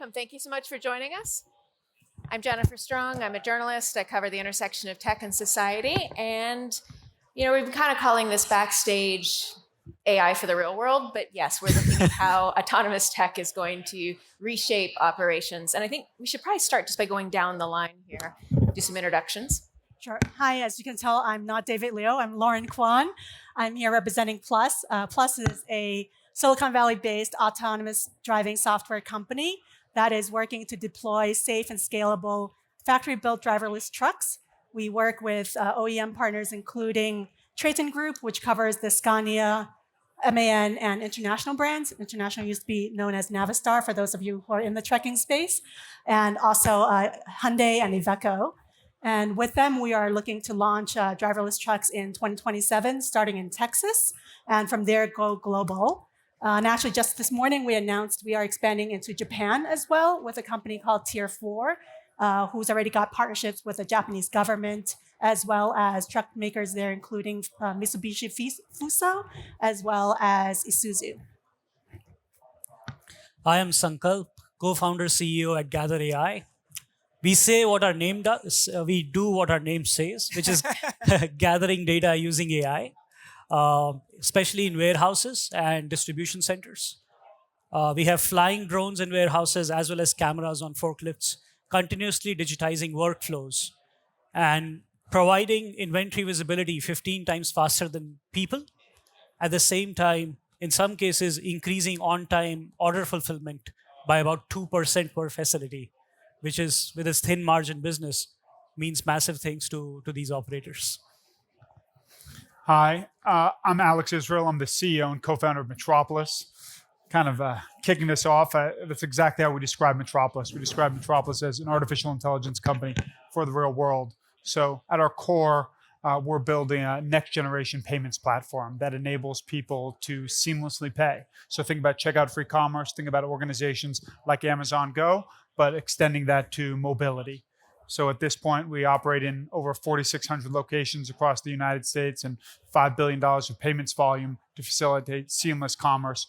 welcome. Thank you so much for joining us. I'm Jennifer Strong. I'm a journalist. I cover the intersection of tech and society. And, we've been kind of calling this backstage AI for the real world. But yes, we're looking at how autonomous tech is going to reshape operations. And I think we should probably start just by going down the line here, do some introductions. Sure. Hi, as you can tell, I'm not David Liu. I'm Lauren Kwan. I'm here representing Plus. Plus is a Silicon Valley-based autonomous driving software company that is working to deploy safe and scalable factory-built driverless trucks. We work with OEM partners, including Traton Group, which covers the Scania, MAN, and International brands. International used to be known as Navistar, for those of you who are in the trucking space, and also Hyundai and Iveco. And with them, we are looking to launch driverless trucks in 2027, starting in Texas, and from there go global. And actually, just this morning, we announced we are expanding into Japan as well with a company called Tier 4, who's already got partnerships with the Japanese government, as well as truck makers there, including Mitsubishi Fuso, as well as Isuzu. I am Sankalp, co-founder CEO at Gather AI. We say what our name does, we do what our name says, which is gathering data using AI. Especially in warehouses and distribution centers. We have flying drones in warehouses as well as cameras on forklifts, continuously digitizing workflows and providing inventory visibility 15 times faster than people. At the same time, in some cases, increasing on-time order fulfillment by about 2% per facility, which is, with its thin margin business, means massive things to these operators. Hi, I'm Alex Israel. I'm the CEO and co-founder of Metropolis. Kind of kicking this off, that's exactly how we describe Metropolis. We describe Metropolis as an artificial intelligence company for the real world. So at our core, we're building a next generation payments platform that enables people to seamlessly pay. So think about checkout free commerce, think about organizations like Amazon Go, but extending that to mobility. So at this point, we operate in over 4,600 locations across the United States and $5 billion of payments volume to facilitate seamless commerce,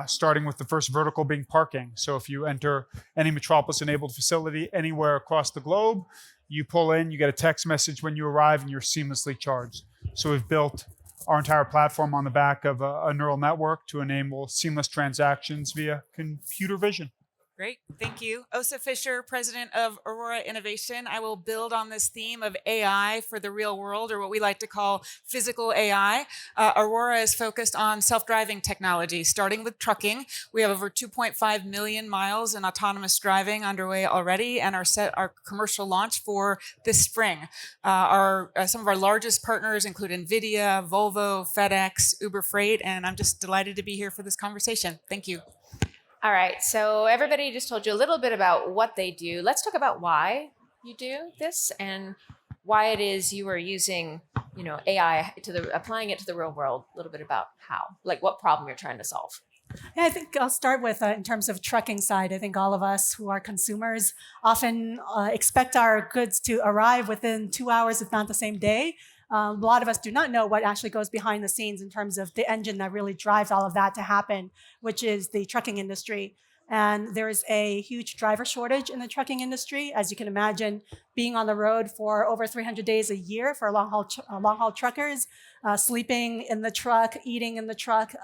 starting with the first vertical being parking. So if you enter any Metropolis-enabled facility anywhere across the globe, you pull in, you get a text message when you arrive, and you're seamlessly charged. So we've built our entire platform on the back of a neural network to enable seamless transactions via computer vision. Great, thank you. Ossa Fisher, president of Aurora Innovation. I will build on this theme of AI for the real world, or what we like to call physical AI. Aurora is focused on self-driving technology, starting with trucking. We have over 2.5 million miles in autonomous driving underway already, and are set our commercial launch for this spring. Some of our largest partners include NVIDIA, Volvo, FedEx, Uber Freight, and I'm just delighted to be here for this conversation. Thank you. All right, so everybody just told you a little bit about what they do. Let's talk about why you do this and why it is you are using, AI applying it to the real world. A little bit about how, like what problem you're trying to solve. Yeah, I think I'll start with, in terms of trucking side, I think all of us who are consumers often expect our goods to arrive within 2 hours, if not the same day. A lot of us do not know what actually goes behind the scenes in terms of the engine that really drives all of that to happen, which is the trucking industry. And there is a huge driver shortage in the trucking industry. As you can imagine, being on the road for over 300 days a year for long haul truckers, sleeping in the truck, eating in the truck,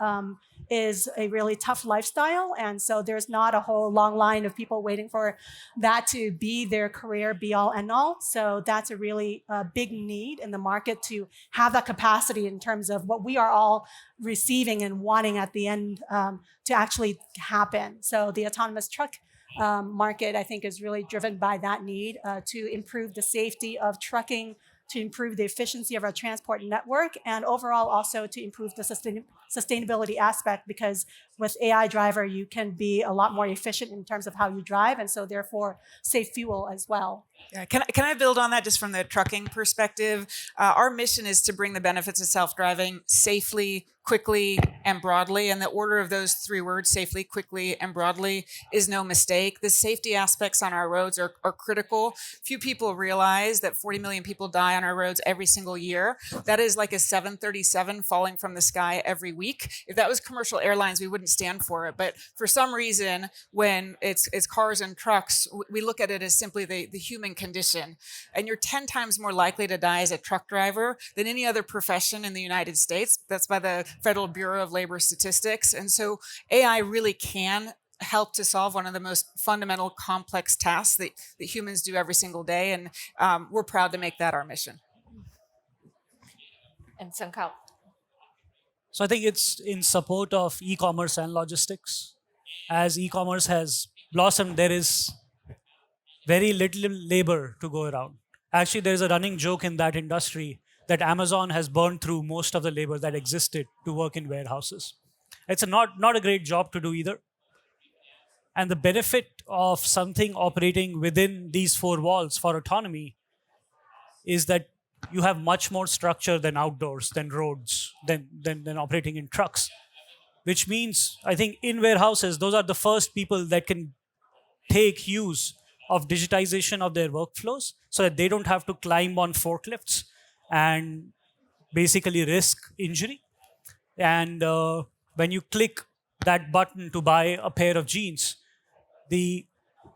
is a really tough lifestyle. And so there's not a whole long line of people waiting for that to be their career be all end all. So that's a really big need in the market to have that capacity in terms of what we are all receiving and wanting at the end to actually happen. So the autonomous truck market, I think, is really driven by that need to improve the safety of trucking, to improve the efficiency of our transport network, and overall also to improve the sustainability aspect, because with AI driver, you can be a lot more efficient in terms of how you drive, and so therefore save fuel as well. Yeah, can I build on that just from the trucking perspective? Our mission is to bring the benefits of self-driving safely, quickly, and broadly. And the order of those three words, safely, quickly, and broadly, is no mistake. The safety aspects on our roads are critical. Few people realize that 40 million people die on our roads every single year. That is like a 737 falling from the sky every week. If that was commercial airlines, we wouldn't stand for it. But for some reason, when it's cars and trucks, we look at it as simply the human condition. And you're 10 times more likely to die as a truck driver than any other profession in the United States. That's by the Federal Bureau of Labor Statistics. And so AI really can help to solve one of the most fundamental complex tasks that humans do every single day. And we're proud to make that our mission. And Sankalp. So I think it's in support of e-commerce and logistics. As e-commerce has blossomed, there is very little labor to go around. Actually, there's a running joke in that industry that Amazon has burned through most of the labor that existed to work in warehouses. It's not a great job to do either. And the benefit of something operating within these four walls for autonomy is that you have much more structure than outdoors, than roads, than operating in trucks. Which means, I think in warehouses, those are the first people that can take use of digitization of their workflows so that they don't have to climb on forklifts and basically risk injury. And when you click that button to buy a pair of jeans, the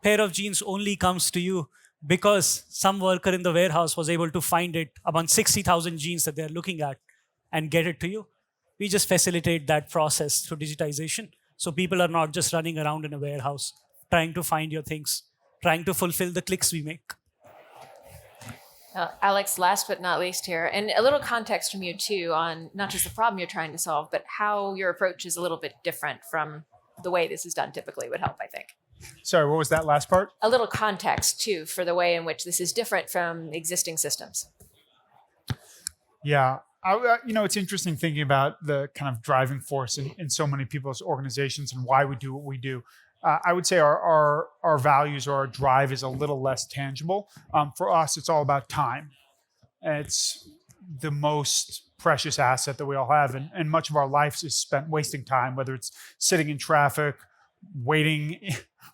pair of jeans only comes to you because some worker in the warehouse was able to find it among 60,000 jeans that they're looking at and get it to you. We just facilitate that process through digitization. So people are not just running around in a warehouse trying to find your things, trying to fulfill the clicks we make. Alex, last but not least here, and a little context from you too on not just the problem you're trying to solve, but how your approach is a little bit different from the way this is done typically would help, I think. Sorry, what was that last part? A little context too for the way in which this is different from existing systems. Yeah. It's interesting thinking about the kind of driving force in so many people's organizations and why we do what we do. I would say our values or our drive is a little less tangible. For us, it's all about time. It's the most precious asset that we all have. And much of our life is spent wasting time, whether it's sitting in traffic, waiting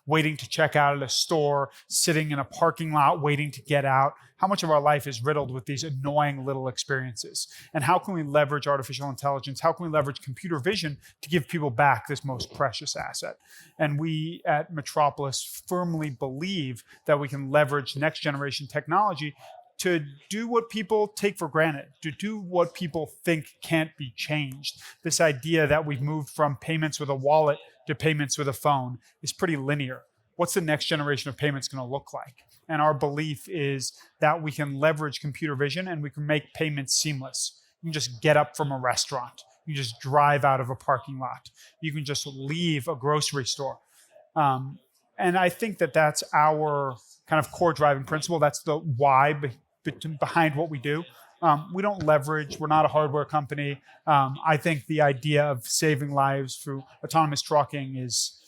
to check out at a store, sitting in a parking lot, waiting to get out. How much of our life is riddled with these annoying little experiences? And how can we leverage artificial intelligence? How can we leverage computer vision to give people back this most precious asset? And we at Metropolis firmly believe that we can leverage next generation technology to do what people take for granted, to do what people think can't be changed. This idea that we've moved from payments with a wallet to payments with a phone is pretty linear. What's the next generation of payments going to look like? And our belief is that we can leverage computer vision and we can make payments seamless. You can just get up from a restaurant. You can just drive out of a parking lot. You can just leave a grocery store. And I think that that's our kind of core driving principle. That's the why behind what we do. We don't leverage. We're not a hardware company. I think the idea of saving lives through autonomous trucking is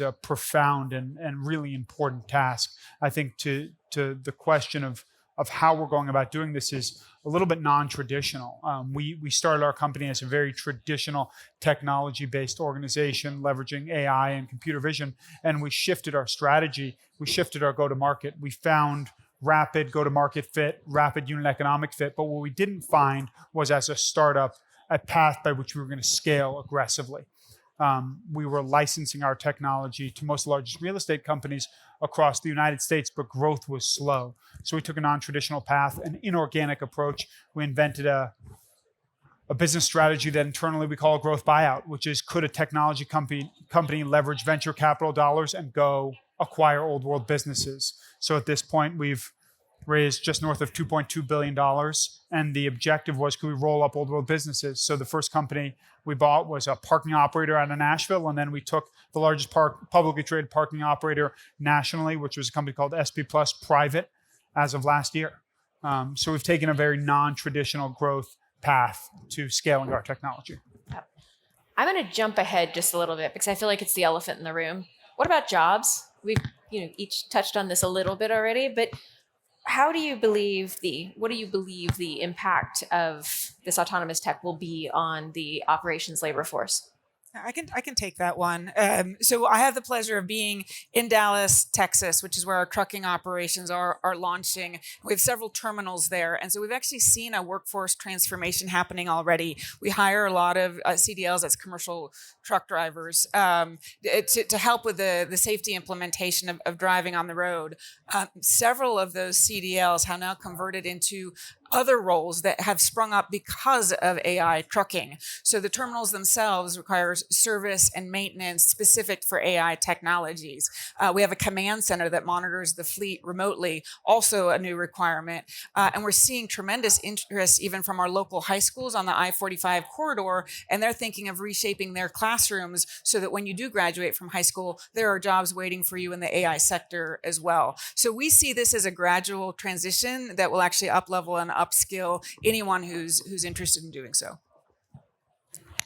a profound and really important task. I think to the question of how we're going about doing this is a little bit non-traditional. We started our company as a very traditional technology-based organization, leveraging AI and computer vision, and we shifted our strategy. We shifted our go-to-market. We found rapid go-to-market fit, rapid unit economic fit. But what we didn't find was, as a startup, a path by which we were going to scale aggressively. We were licensing our technology to most of the largest real estate companies across the United States, but growth was slow. So we took a non-traditional path, an inorganic approach. We invented a business strategy that internally we call a growth buyout, which is, could a technology company leverage venture capital dollars and go acquire old world businesses? So at this point, we've raised just north of $2.2 billion. And the objective was, could we roll up old world businesses? So the first company we bought was a parking operator out of Nashville. And then we took the largest publicly traded parking operator nationally, which was a company called SP Plus private as of last year. So we've taken a very non-traditional growth path to scaling our technology. I'm going to jump ahead just a little bit because I feel like it's the elephant in the room. What about jobs? We've each touched on this a little bit already, but what do you believe the impact of this autonomous tech will be on the operations labor force? I can take that one. So I have the pleasure of being in Dallas, Texas, which is where our trucking operations are launching. We have several terminals there, and so we've actually seen a workforce transformation happening already. We hire a lot of CDLs, that's commercial truck drivers, to help with the safety implementation of driving on the road. Several of those CDLs have now converted into other roles that have sprung up because of AI trucking. So the terminals themselves requires service and maintenance specific for AI technologies. We have a command center that monitors the fleet remotely, also a new requirement. And we're seeing tremendous interest even from our local high schools on the I-45 corridor, and they're thinking of reshaping their classrooms so that when you do graduate from high school, there are jobs waiting for you in the AI sector as well. So we see this as a gradual transition that will actually up-level and upskill anyone who's interested in doing so.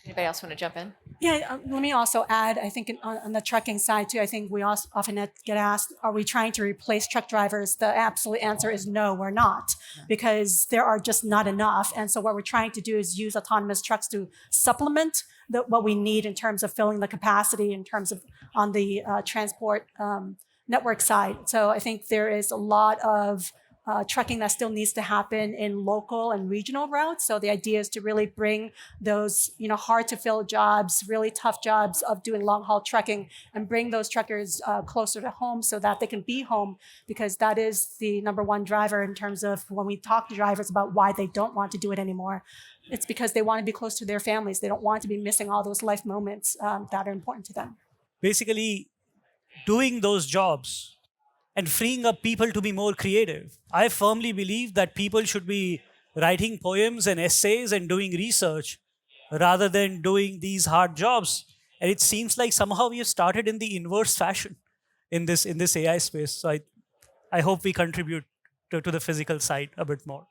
Anybody else want to jump in? Yeah, let me also add, I think on the trucking side too, I think we also often get asked, are we trying to replace truck drivers? The absolute answer is no, we're not, because there are just not enough. And so what we're trying to do is use autonomous trucks to supplement what we need in terms of filling the capacity in terms of on the transport network side. So I think there is a lot of trucking that still needs to happen in local and regional routes. So the idea is to really bring those, hard to fill jobs, really tough jobs of doing long haul trucking, and bring those truckers closer to home so that they can be home, because that is the number one driver in terms of when we talk to drivers about why they don't want to do it anymore. It's because they want to be close to their families. They don't want to be missing all those life moments that are important to them. Basically, doing those jobs and freeing up people to be more creative. I firmly believe that people should be writing poems and essays and doing research rather than doing these hard jobs. And it seems like somehow we have started in the inverse fashion in this AI space. So I hope we contribute to the physical side a bit more.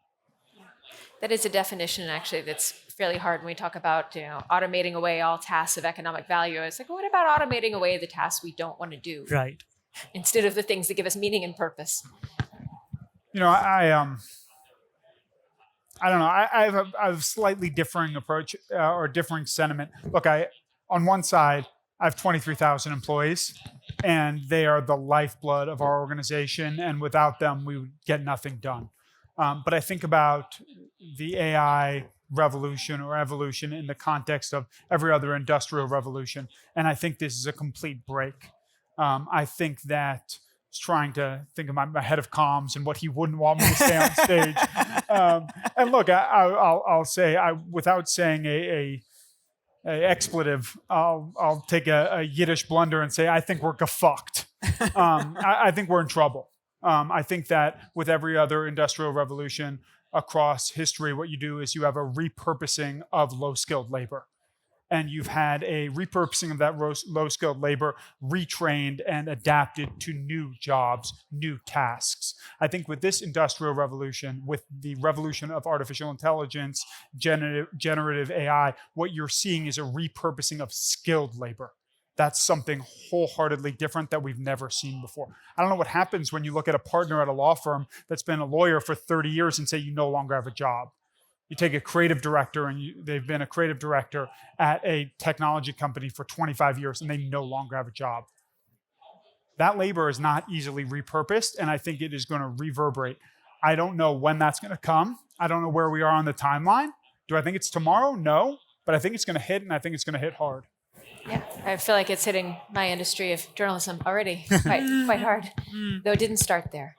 That is a definition, actually, that's fairly hard when we talk about automating away all tasks of economic value. It's like, what about automating away the tasks we don't want to do? Right. Instead of the things that give us meaning and purpose. I don't know. I have a slightly differing approach or differing sentiment. Look, on one side, I have 23,000 employees, and they are the lifeblood of our organization. And without them, we would get nothing done. But I think about the AI revolution or evolution in the context of every other industrial revolution, and I think this is a complete break. I think that I was trying to think of my head of comms and what he wouldn't want me to say on stage. And look, I'll say, without saying a expletive, I'll take a Yiddish blunder and say, I think we're gefucked. I think we're in trouble. I think that with every other industrial revolution across history, what you do is you have a repurposing of low-skilled labor. And you've had a repurposing of that low-skilled labor retrained and adapted to new jobs, new tasks. I think with this industrial revolution, with the revolution of artificial intelligence, generative AI, what you're seeing is a repurposing of skilled labor. That's something wholeheartedly different that we've never seen before. I don't know what happens when you look at a partner at a law firm that's been a lawyer for 30 years and say you no longer have a job. You take a creative director and they've been a creative director at a technology company for 25 years and they no longer have a job. That labor is not easily repurposed, and I think it is going to reverberate. I don't know when that's going to come. I don't know where we are on the timeline. Do I think it's tomorrow? No, but I think it's going to hit, and I think it's going to hit hard. Yeah, I feel like it's hitting my industry of journalism already quite hard, though it didn't start there.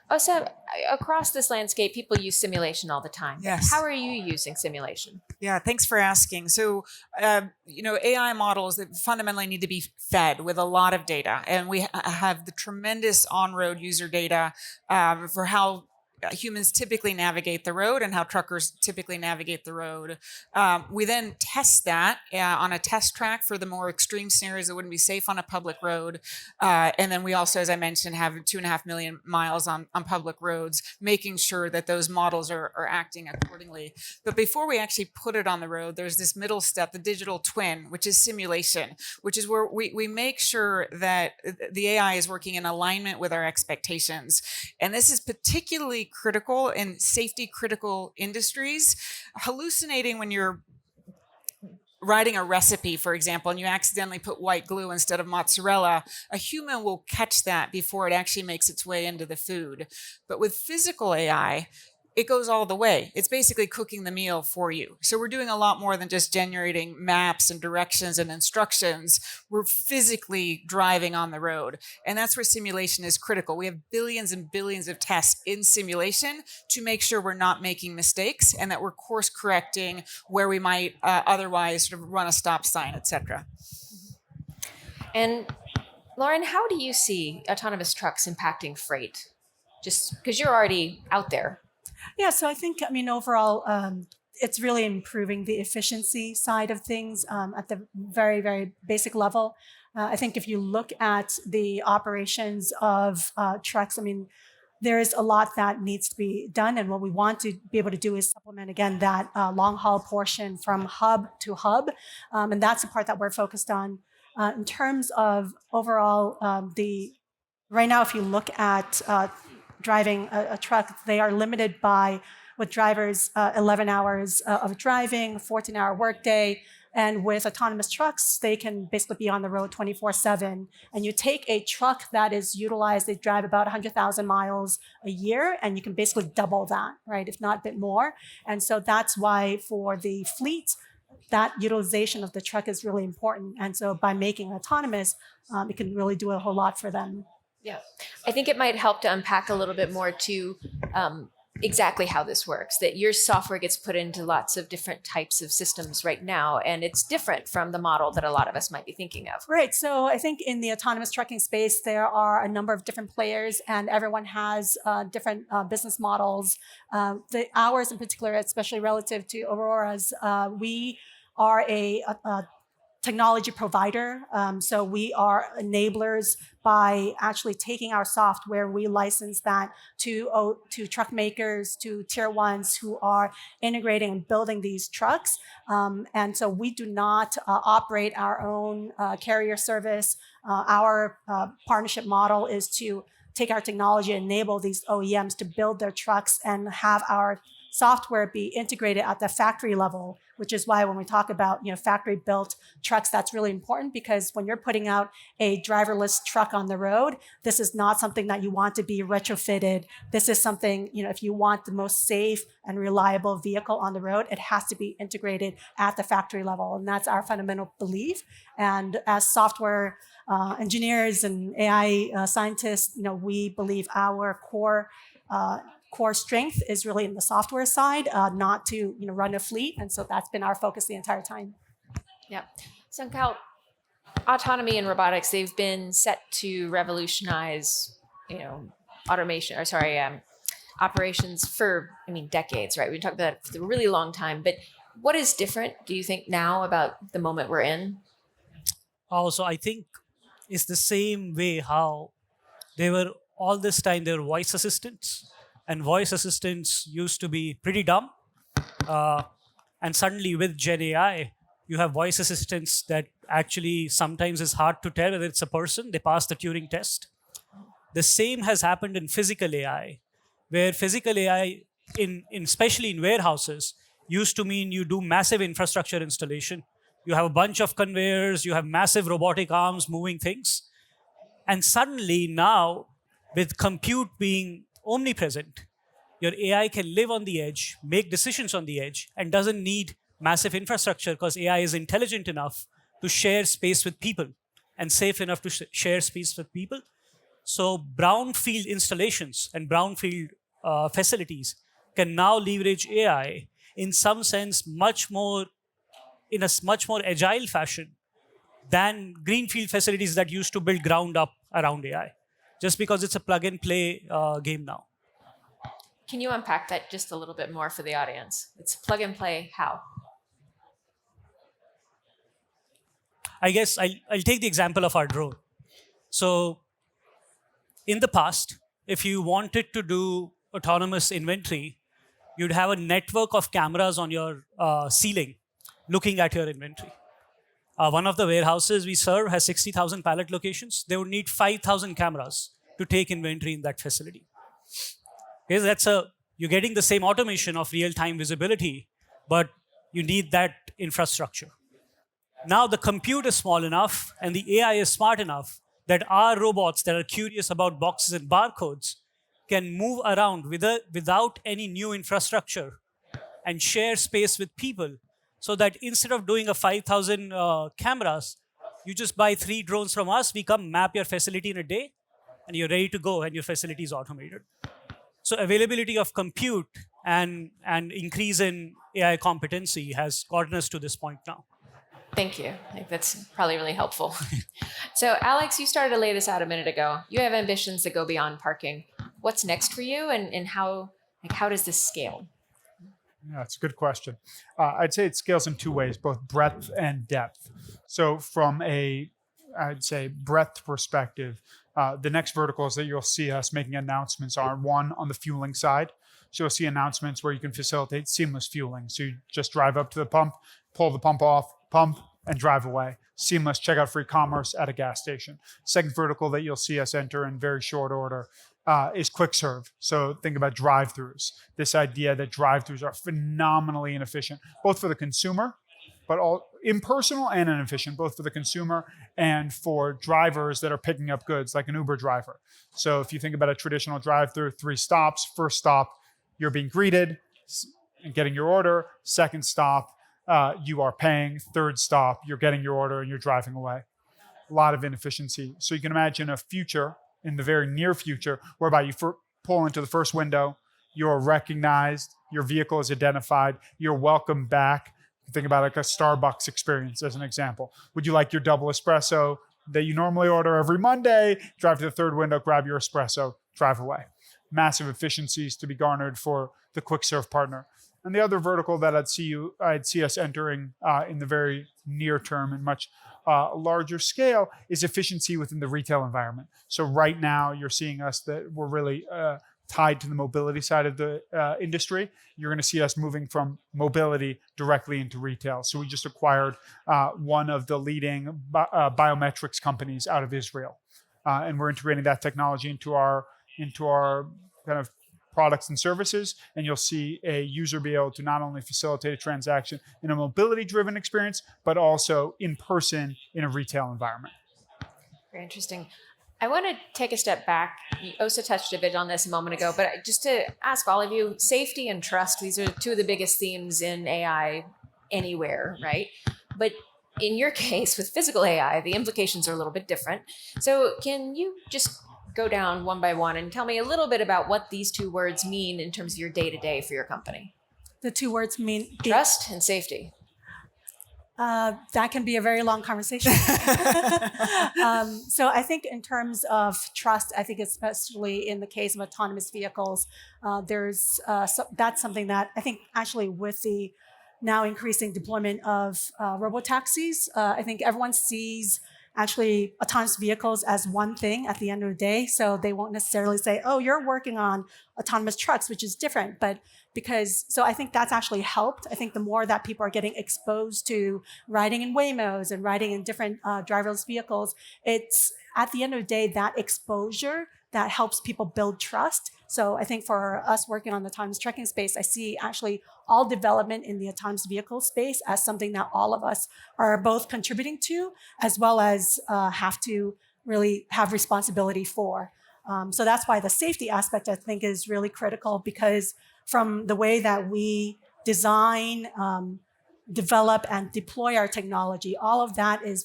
Ossa, across this landscape, people use simulation all the time. Yes. How are you using simulation? Yeah, thanks for asking. So, AI models that fundamentally need to be fed with a lot of data, and we have the tremendous on-road user data for how humans typically navigate the road and how truckers typically navigate the road. We then test that on a test track for the more extreme scenarios that wouldn't be safe on a public road. And then we also, as I mentioned, have 2.5 million miles on public roads, making sure that those models are acting accordingly. But before we actually put it on the road, there's this middle step, the digital twin, which is simulation, which is where we make sure that the AI is working in alignment with our expectations. And this is particularly critical in safety critical industries. Hallucinating when you're writing a recipe, for example, and you accidentally put white glue instead of mozzarella, a human will catch that before it actually makes its way into the food. But with physical AI, it goes all the way. It's basically cooking the meal for you. So we're doing a lot more than just generating maps and directions and instructions. We're physically driving on the road. And that's where simulation is critical. We have billions and billions of tests in simulation to make sure we're not making mistakes and that we're course correcting where we might otherwise sort of run a stop sign, et cetera. And Lauren, how do you see autonomous trucks impacting freight? Just because you're already out there. Yeah, so I think, overall, it's really improving the efficiency side of things at the very, very basic level. I think if you look at the operations of trucks, there is a lot that needs to be done. And what we want to be able to do is supplement, again, that long haul portion from hub to hub. And that's the part that we're focused on. In terms of overall, right now, if you look at driving a truck, they are limited by, with drivers, 11 hours of driving, 14-hour workday. And with autonomous trucks, they can basically be on the road 24/7. And you take a truck that is utilized, they drive about 100,000 miles a year, and you can basically double that, right? If not a bit more. And so that's why for the fleet, that utilization of the truck is really important. And so by making it autonomous, it can really do a whole lot for them. Yeah, I think it might help to unpack a little bit more to exactly how this works, that your software gets put into lots of different types of systems right now, and it's different from the model that a lot of us might be thinking of. Right. So I think in the autonomous trucking space, there are a number of different players, and everyone has different business models. Ours in particular, especially relative to Aurora's, we are a technology provider. So we are enablers by actually taking our software. We license that to truck makers, to tier ones who are integrating and building these trucks. And so we do not operate our own carrier service. Our partnership model is to take our technology, enable these OEMs to build their trucks and have our software be integrated at the factory level, which is why when we talk about factory built trucks, that's really important, because when you're putting out a driverless truck on the road, this is not something that you want to be retrofitted. This is something, if you want the most safe and reliable vehicle on the road, it has to be integrated at the factory level. And that's our fundamental belief. And as software engineers and AI scientists, we believe our core strength is really in the software side, not to run a fleet, and so that's been our focus the entire time. Yeah, Sankalp, autonomy and robotics, they've been set to revolutionize, operations for decades, right? We talked about it for a really long time, but what is different, do you think, now about the moment we're in? Also, I think it's the same way how they were all this time, they were voice assistants. And voice assistants used to be pretty dumb. And suddenly with Gen AI, you have voice assistants that actually sometimes is hard to tell whether it's a person. They pass the Turing test. The same has happened in physical AI, where physical AI, especially in warehouses, used to mean you do massive infrastructure installation. You have a bunch of conveyors, you have massive robotic arms moving things. And suddenly now, with compute being omnipresent, your AI can live on the edge, make decisions on the edge, and doesn't need massive infrastructure because AI is intelligent enough to share space with people and safe enough to share space with people. So brownfield installations and brownfield facilities can now leverage AI in some sense in a much more agile fashion than greenfield facilities that used to build ground up around AI. Just because it's a plug and play game now. Can you unpack that just a little bit more for the audience? It's plug and play how? I guess I'll take the example of our drone. So in the past, if you wanted to do autonomous inventory, you'd have a network of cameras on your ceiling looking at your inventory. One of the warehouses we serve has 60,000 pallet locations. They would need 5,000 cameras to take inventory in that facility. Okay, you're getting the same automation of real-time visibility, but you need that infrastructure. Now the compute is small enough and the AI is smart enough that our robots that are curious about boxes and barcodes can move around without any new infrastructure and share space with people, so that instead of doing a 5,000 cameras, you just buy 3 drones from us, we come map your facility in a day, and you're ready to go, and your facility is automated. So availability of compute and increase in AI competency has gotten us to this point now. Thank you. I think that's probably really helpful. So Alex, you started to lay this out a minute ago. You have ambitions that go beyond parking. What's next for you, and how does this scale? Yeah, it's a good question. I'd say it scales in 2 ways, both breadth and depth. So from I'd say breadth perspective, the next verticals that you'll see us making announcements are, one, on the fueling side. So you'll see announcements where you can facilitate seamless fueling. So you just drive up to the pump, pull the pump off, pump, and drive away. Seamless checkout for e-commerce at a gas station. Second vertical that you'll see us enter in very short order is quick serve. So think about drive-throughs. This idea that drive-throughs are phenomenally inefficient, both for the consumer, but all impersonal and inefficient, both for the consumer and for drivers that are picking up goods, like an Uber driver. So if you think about a traditional drive-through, 3 stops. First stop, you're being greeted and getting your order. Second stop, you are paying. Third stop, you're getting your order and you're driving away. A lot of inefficiency. So you can imagine a future, in the very near future, whereby you pull into the first window, you're recognized, your vehicle is identified, you're welcomed back. Think about like a Starbucks experience as an example. Would you like your double espresso that you normally order every Monday? Drive to the third window, grab your espresso, drive away. Massive efficiencies to be garnered for the quick serve partner. And the other vertical that I'd see us entering in the very near term and much larger scale is efficiency within the retail environment. So right now you're seeing us that we're really tied to the mobility side of the industry. You're going to see us moving from mobility directly into retail. So we just acquired one of the leading biometrics companies out of Israel. And we're integrating that technology into our kind of products and services, and you'll see a user be able to not only facilitate a transaction in a mobility-driven experience, but also in person in a retail environment. Very interesting. I want to take a step back. Ossa touched a bit on this a moment ago, but just to ask all of you, safety and trust, these are 2 of the biggest themes in AI anywhere, right? But in your case, with physical AI, the implications are a little bit different. So can you just go down one by one and tell me a little bit about what these 2 words mean in terms of your day-to-day for your company? The 2 words mean trust and safety. That can be a very long conversation. So I think in terms of trust, I think especially in the case of autonomous vehicles, that's something that I think actually with the now increasing deployment of robotaxis, I think everyone sees actually autonomous vehicles as one thing at the end of the day. So they won't necessarily say, oh, you're working on autonomous trucks, which is different. But so I think that's actually helped. I think the more that people are getting exposed to riding in Waymos and riding in different driverless vehicles, it's at the end of the day, that exposure that helps people build trust. So I think for us working on the autonomous trucking space, I see actually all development in the autonomous vehicle space as something that all of us are both contributing to, as well as have to really have responsibility for. So that's why the safety aspect, I think, is really critical, because from the way that we design, develop, and deploy our technology, all of that is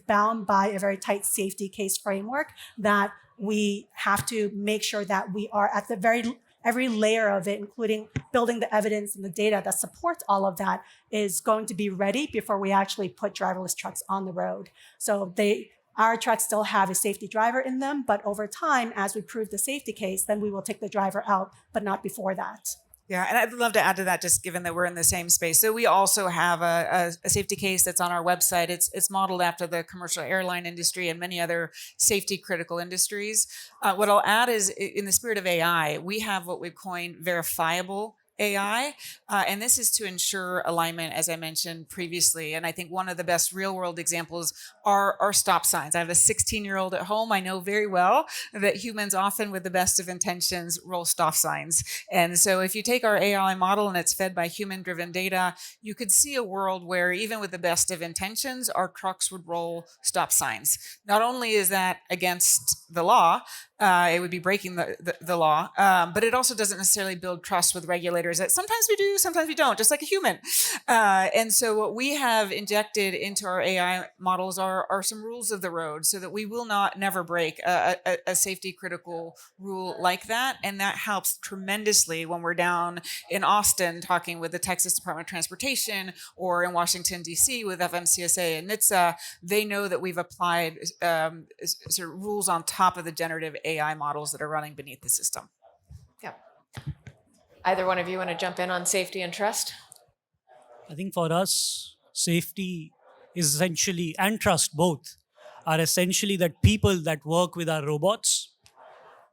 bound by a very tight safety case framework that we have to make sure that we are at every layer of it, including building the evidence and the data that supports all of that, is going to be ready before we actually put driverless trucks on the road. So Our trucks still have a safety driver in them, but over time, as we prove the safety case, then we will take the driver out, but not before that. Yeah, and I'd love to add to that, just given that we're in the same space. So we also have a safety case that's on our website. It's modeled after the commercial airline industry and many other safety critical industries. What I'll add is, in the spirit of AI, we have what we've coined verifiable AI, and this is to ensure alignment, as I mentioned previously. And I think one of the best real world examples are stop signs. I have a 16-year-old at home. I know very well that humans often, with the best of intentions, roll stop signs. And so if you take our AI model and it's fed by human-driven data, you could see a world where even with the best of intentions, our trucks would roll stop signs. Not only is that against the law, it would be breaking the law, but it also doesn't necessarily build trust with regulators. That sometimes we do, sometimes we don't, just like a human. And so what we have injected into our AI models are some rules of the road, so that we will never break a safety critical rule like that. And that helps tremendously when we're down in Austin talking with the Texas Department of Transportation, or in Washington, D.C. with FMCSA and NHTSA. They know that we've applied sort of rules on top of the generative AI models that are running beneath the system. Yeah. Either one of you want to jump in on safety and trust? I think for us, safety is essentially, and trust both, are essentially that people that work with our robots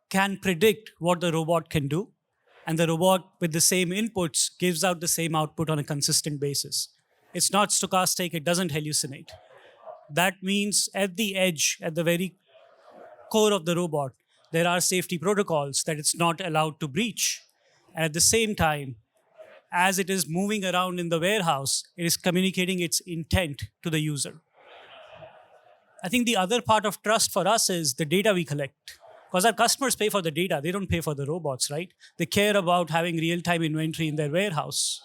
can predict what the robot can do, and the robot with the same inputs gives out the same output on a consistent basis. It's not stochastic, it doesn't hallucinate. That means at the edge, at the very core of the robot, there are safety protocols that it's not allowed to breach. And at the same time, as it is moving around in the warehouse, it is communicating its intent to the user. I think the other part of trust for us is the data we collect. Because our customers pay for the data, they don't pay for the robots, right? They care about having real-time inventory in their warehouse.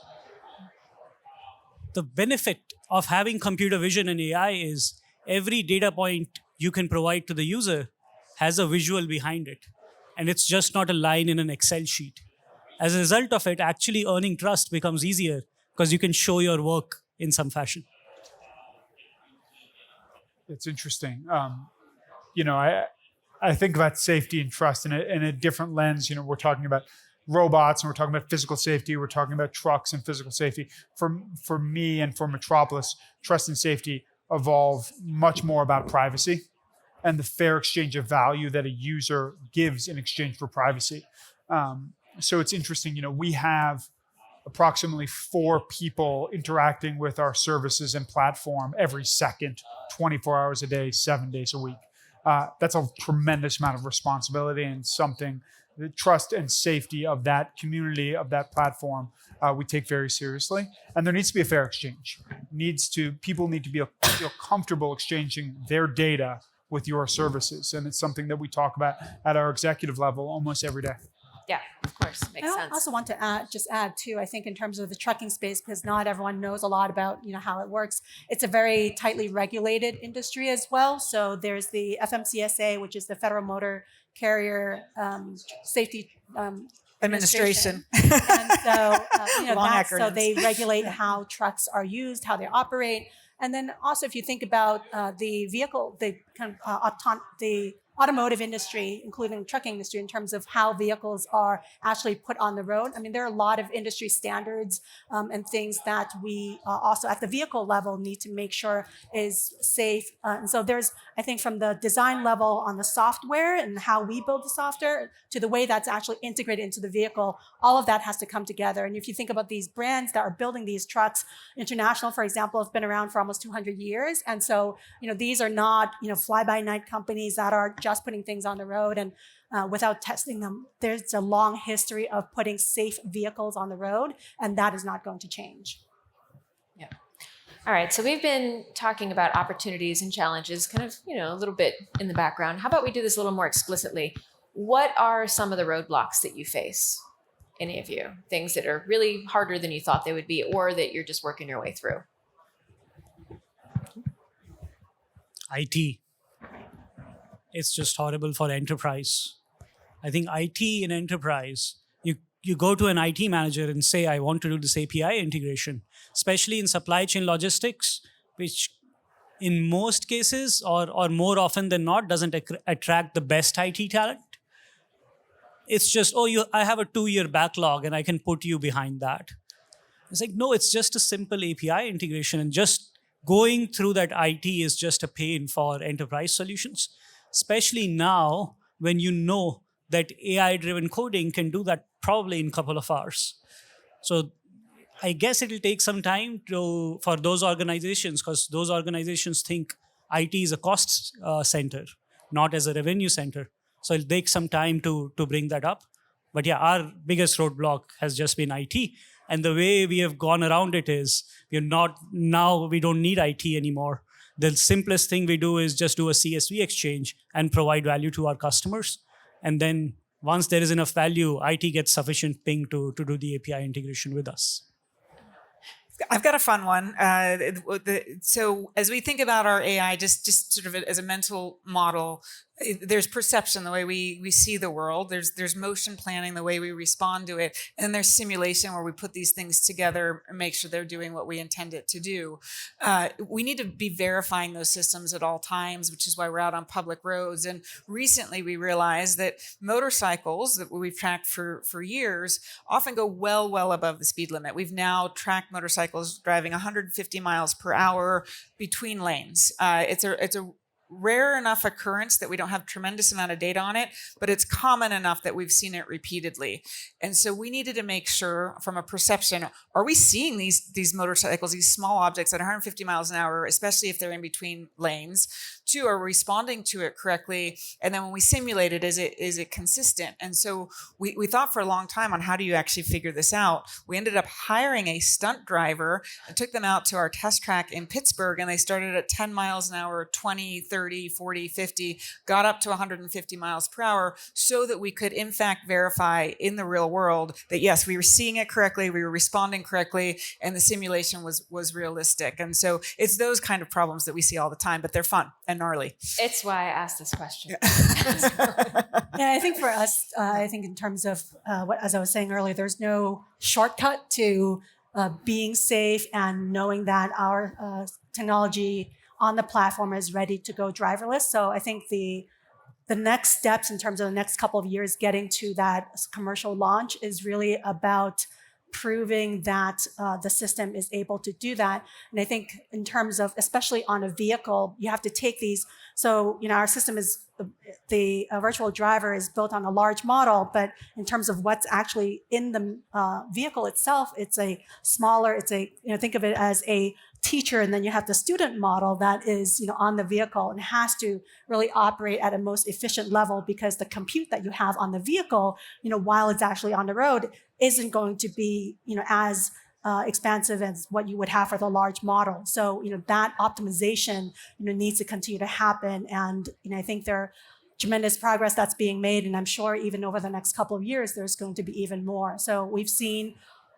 The benefit of having computer vision and AI is every data point you can provide to the user has a visual behind it. And it's just not a line in an Excel sheet. As a result of it, actually earning trust becomes easier because you can show your work in some fashion. It's interesting. I think about safety and trust in a different lens. We're talking about robots and we're talking about physical safety. We're talking about trucks and physical safety. For me and for Metropolis, trust and safety evolve much more about privacy and the fair exchange of value that a user gives in exchange for privacy. So it's interesting, we have approximately 4 people interacting with our services and platform every second, 24 hours a day, 7 days a week. That's a tremendous amount of responsibility, and something the trust and safety of that community, of that platform, we take very seriously. And there needs to be a fair exchange. People need to feel comfortable exchanging their data with your services. And it's something that we talk about at our executive level almost every day. Yeah, of course. Makes I sense. also want to add too, I think in terms of the trucking space, because not everyone knows a lot about, how it works. It's a very tightly regulated industry as well. So there's the FMCSA, which is the Federal Motor Carrier Safety Administration. And so, Long so acronyms. they regulate how trucks are used, how they operate. And then also, if you think about the vehicle, the kind of the automotive industry, including the trucking industry, in terms of how vehicles are actually put on the road. I mean, there are a lot of industry standards and things that we also at the vehicle level need to make sure is safe. And so there's, I think, from the design level on the software and how we build the software to the way that's actually integrated into the vehicle, all of that has to come together. And if you think about these brands that are building these trucks, International, for example, have been around for almost 200 years. And so, these are not, fly-by-night companies that are just putting things on the road and without testing them. There's a long history of putting safe vehicles on the road, and that is not going to change. Yeah. All right. So we've been talking about opportunities and challenges kind of, a little bit in the background. How about we do this a little more explicitly? What are some of the roadblocks that you face, any of you? Things that are really harder than you thought they would be, or that you're just working your way through? IT. It's just horrible for enterprise. I think IT in enterprise, you go to an IT manager and say, I want to do this API integration, especially in supply chain logistics, which in most cases, or more often than not, doesn't attract the best IT talent. It's just, I have a 2-year backlog and I can put you behind that. It's like, no, it's just a simple API integration, and just going through that IT is just a pain for enterprise solutions, especially now when you know that AI-driven coding can do that probably in a couple of hours. So I guess it'll take some time for those organizations, because those organizations think IT is a cost center, not as a revenue center. So it'll take some time to bring that up. But yeah, our biggest roadblock has just been IT. And the way we have gone around it is we don't need IT anymore. The simplest thing we do is just do a CSV exchange and provide value to our customers. And then once there is enough value, IT gets sufficient ping to do the API integration with us. I've got a fun one. So as we think about our AI, just sort of as a mental model, there's perception, the way we see the world. There's motion planning, the way we respond to it, and there's simulation, where we put these things together and make sure they're doing what we intend it to do. We need to be verifying those systems at all times, which is why we're out on public roads. And recently we realized that motorcycles that we've tracked for years often go well above the speed limit. We've now tracked motorcycles driving 150 miles per hour between lanes. It's a rare enough occurrence that we don't have tremendous amount of data on it, but it's common enough that we've seen it repeatedly. And so we needed to make sure, from a perception, are we seeing these motorcycles, these small objects at 150 miles an hour, especially if they're in between lanes? 2, are we responding to it correctly? And then when we simulate it, is it consistent? And so we thought for a long time on how do you actually figure this out. We ended up hiring a stunt driver and took them out to our test track in Pittsburgh, and they started at 10 miles an hour, 20, 30, 40, 50, got up to 150 miles per hour, so that we could in fact verify in the real world that yes, we were seeing it correctly, we were responding correctly, and the simulation was realistic. And so it's those kind of problems that we see all the time, but they're fun and gnarly. It's why I asked this question. Yeah, I think for us, I think in terms of as I was saying earlier, there's no shortcut to being safe and knowing that our technology on the platform is ready to go driverless. So I think the next steps in terms of the next couple of years getting to that commercial launch is really about proving that the system is able to do that. And I think in terms of, especially on a vehicle, you have to take these. So, our system is, the virtual driver is built on a large model, but in terms of what's actually in the vehicle itself, it's a smaller, think of it as a teacher, and then you have the student model that is, on the vehicle, and has to really operate at a most efficient level, because the compute that you have on the vehicle, while it's actually on the road, isn't going to be, as expansive as what you would have for the large model. So, that optimization, needs to continue to happen. And, I think there are tremendous progress that's being made. And I'm sure even over the next couple of years, there's going to be even more. So we've seen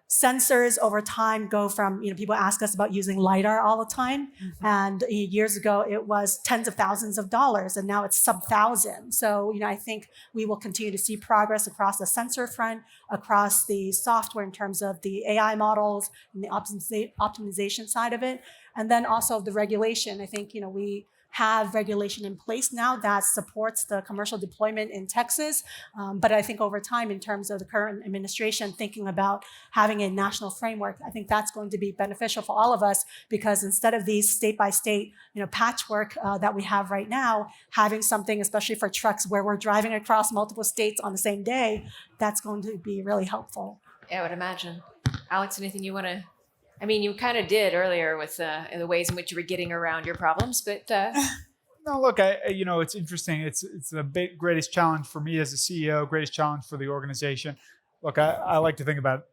sensors over time go from, people ask us about using LiDAR all the time. Mm-hmm. And years ago, it was tens of thousands of dollars, and now it's sub-1,000. So, I think we will continue to see progress across the sensor front, across the software in terms of the AI models and the optimization side of it. And then also the regulation. I think, we have regulation in place now that supports the commercial deployment in Texas. But I think over time, in terms of the current administration thinking about having a national framework, I think that's going to be beneficial for all of us, because instead of these state-by-state, patchwork that we have right now, having something, especially for trucks where we're driving across multiple states on the same day, that's going to be really helpful. Yeah, I would imagine. Alex, anything you want to? I mean, you kind of did earlier with the ways in which you were getting around your problems, but no, look, it's interesting. It's the greatest challenge for me as a CEO, greatest challenge for the organization. Look, I like to think about,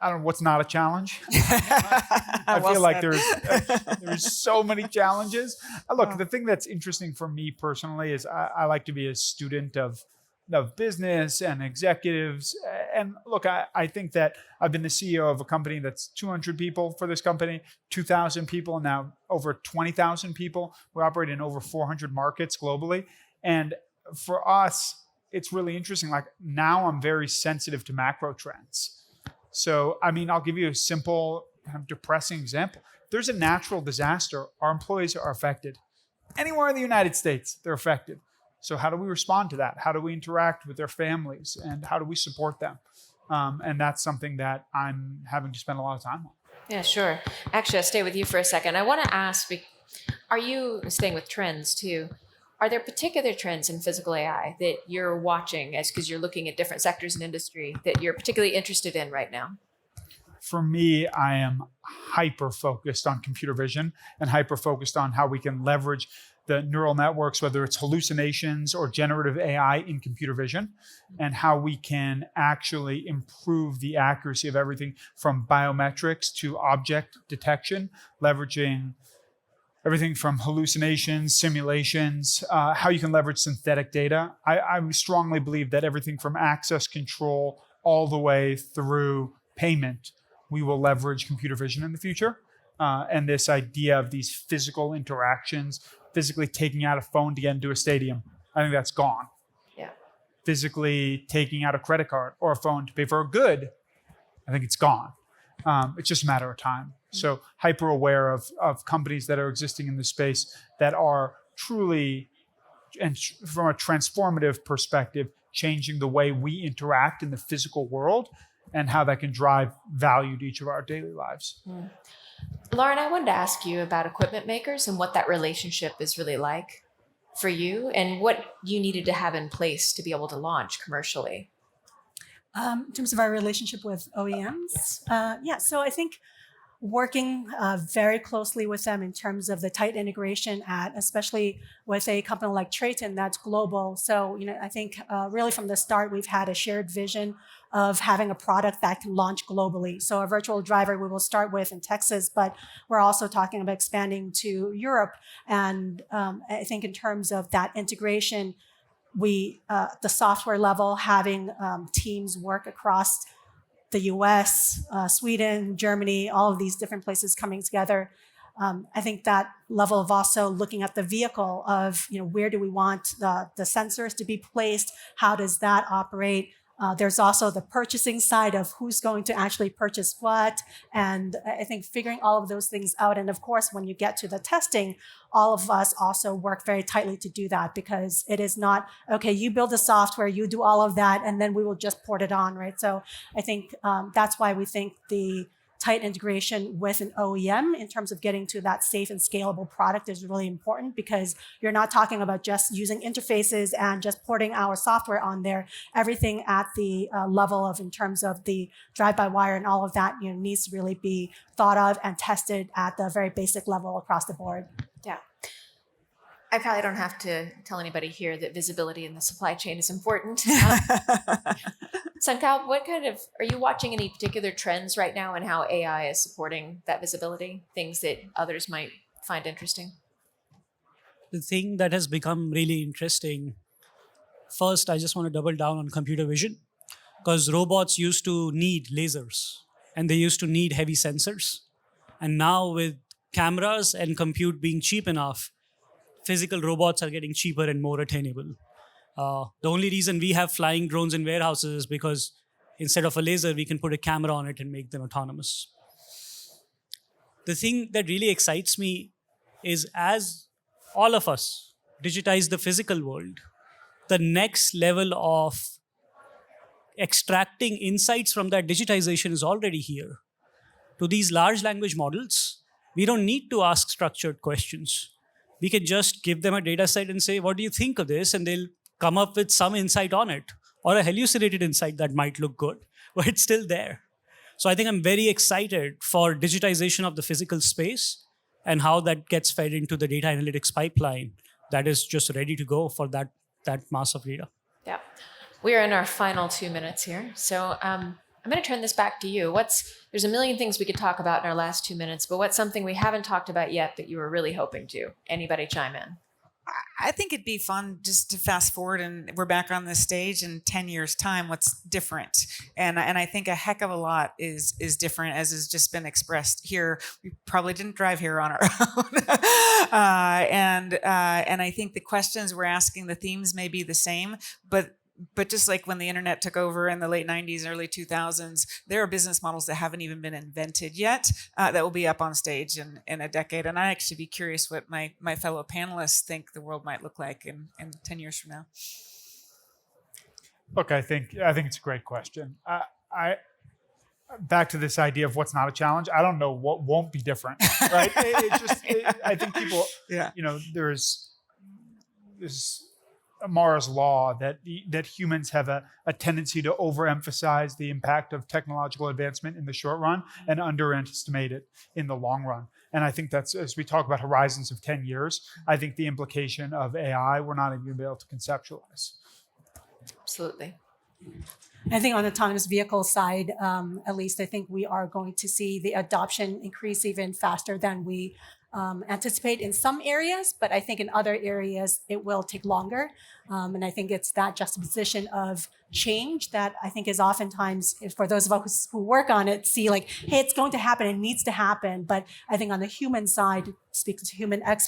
I don't know what's not a challenge. I feel like there's so many challenges. Look, the thing that's interesting for me personally is I like to be a student of business and executives. And look, I think that I've been the CEO of a company that's 200 people for this company, 2,000 people, and now over 20,000 people. We operate in over 400 markets globally. And for us, it's really interesting. Like, now I'm very sensitive to macro trends. So, I'll give you a simple kind of depressing example. If there's a natural disaster, our employees are affected. Anywhere in the United States, they're affected. So how do we respond to that? How do we interact with their families? And how do we support them? And that's something that I'm having to spend a lot of time on. Yeah, sure. Actually, I'll stay with you for a second. I want to ask, are you staying with trends too? Are there particular trends in physical AI that you're watching as because you're looking at different sectors and industry that you're particularly interested in right now? For me, I am hyper focused on computer vision and hyper focused on how we can leverage the neural networks, whether it's hallucinations or generative AI in computer vision, and how we can actually improve the accuracy of everything from biometrics to object detection, leveraging everything from hallucinations, simulations, how you can leverage synthetic data. I strongly believe that everything from access control all the way through payment, we will leverage computer vision in the future. And this idea of these physical interactions, physically taking out a phone to get into a stadium, I think that's gone. Yeah. Physically taking out a credit card or a phone to pay for a good, I think it's gone. It's just a matter of time. So hyper aware of companies that are existing in the space that are truly, and from a transformative perspective, changing the way we interact in the physical world and how that can drive value to each of our daily lives. Lauren, I wanted to ask you about equipment makers and what that relationship is really like for you and what you needed to have in place to be able to launch commercially. In terms of our relationship with OEMs, so I think working very closely with them in terms of the tight integration especially with a company like Triton that's global. So, I think really from the start, we've had a shared vision of having a product that can launch globally. So a virtual driver we will start with in Texas, but we're also talking about expanding to Europe. And I think in terms of that integration, the software level, having teams work across the US, Sweden, Germany, all of these different places coming together. I think that level of also looking at the vehicle of, where do we want the sensors to be placed? How does that operate? There's also the purchasing side of who's going to actually purchase what. And I think figuring all of those things out. And of course, when you get to the testing, all of us also work very tightly to do that because it is not, okay, you build the software, you do all of that, and then we will just port it on, right? So I think that's why we think the tight integration with an OEM in terms of getting to that safe and scalable product is really important because you're not talking about just using interfaces and just porting our software on there. Everything at the level of in terms of the drive-by-wire and all of that needs to really be thought of and tested at the very basic level across the board. Yeah. I probably don't have to tell anybody here that visibility in the supply chain is important. Sankalp, are you watching any particular trends right now in how AI is supporting that visibility? Things that others might find interesting? The thing that has become really interesting, first, I just want to double down on computer vision because robots used to need lasers and they used to need heavy sensors. And now with cameras and compute being cheap enough, physical robots are getting cheaper and more attainable. The only reason we have flying drones in warehouses is because instead of a laser, we can put a camera on it and make them autonomous. The thing that really excites me is as all of us digitize the physical world, the next level of extracting insights from that digitization is already here. To these large language models, we don't need to ask structured questions. We can just give them a data set and say, what do you think of this? And they'll come up with some insight on it or a hallucinated insight that might look good, but it's still there. So I think I'm very excited for digitization of the physical space and how that gets fed into the data analytics pipeline that is just ready to go for that mass of data. Yeah. We are in our final 2 minutes here. So I'm going to turn this back to you. There's a million things we could talk about in our last 2 minutes, but what's something we haven't talked about yet that you were really hoping to? Anybody chime in? I think it'd be fun just to fast forward and we're back on this stage in 10 years' time. What's different? And I think a heck of a lot is different, as has just been expressed here. We probably didn't drive here on our own. And I think the questions we're asking, the themes may be the same, but but just like when the internet took over in the late 90s, early 2000s, there are business models that haven't even been invented yet that will be up on stage in a decade. And I'd actually be curious what my fellow panelists think the world might look like in 10 years from now. Look, I think it's a great question. I back to this idea of what's not a challenge. I don't know what won't be different, right? I think people, there's Amara's law that humans have a tendency to overemphasize the impact of technological advancement in the short run and underestimate it in the long run. And I think that's, as we talk about horizons of 10 years, I think the implication of AI, we're not even going to be able to conceptualize. Absolutely. I think on the autonomous vehicle side, at least, I think we are going to see the adoption increase even faster than we anticipate in some areas, but I think in other areas it will take longer. And I think it's that juxtaposition of change that I think is oftentimes, for those of us who work on it, see like, hey, it's going to happen, it needs to happen. But I think on the human side, speaking to HumanX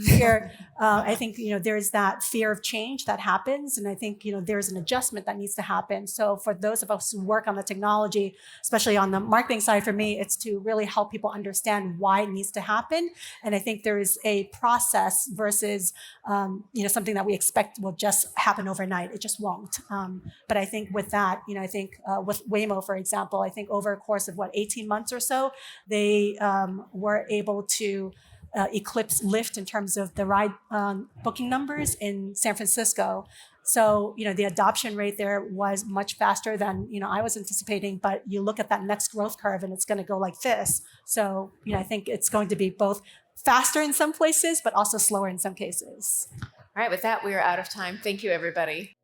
here, I think, there's that fear of change that happens. And I think, there's an adjustment that needs to happen. So for those of us who work on the technology, especially on the marketing side, for me, it's to really help people understand why it needs to happen. And I think there is a process versus, something that we expect will just happen overnight. It just won't. But I think with that, I think with Waymo, for example, I think over a course of 18 months or so, they were able to eclipse Lyft in terms of the ride booking numbers in San Francisco. So, the adoption rate there was much faster than, I was anticipating, but you look at that next growth curve and it's going to go like this. So, I think it's going to be both faster in some places, but also slower in some cases. All right, with that, we are out of time. Thank you, everybody.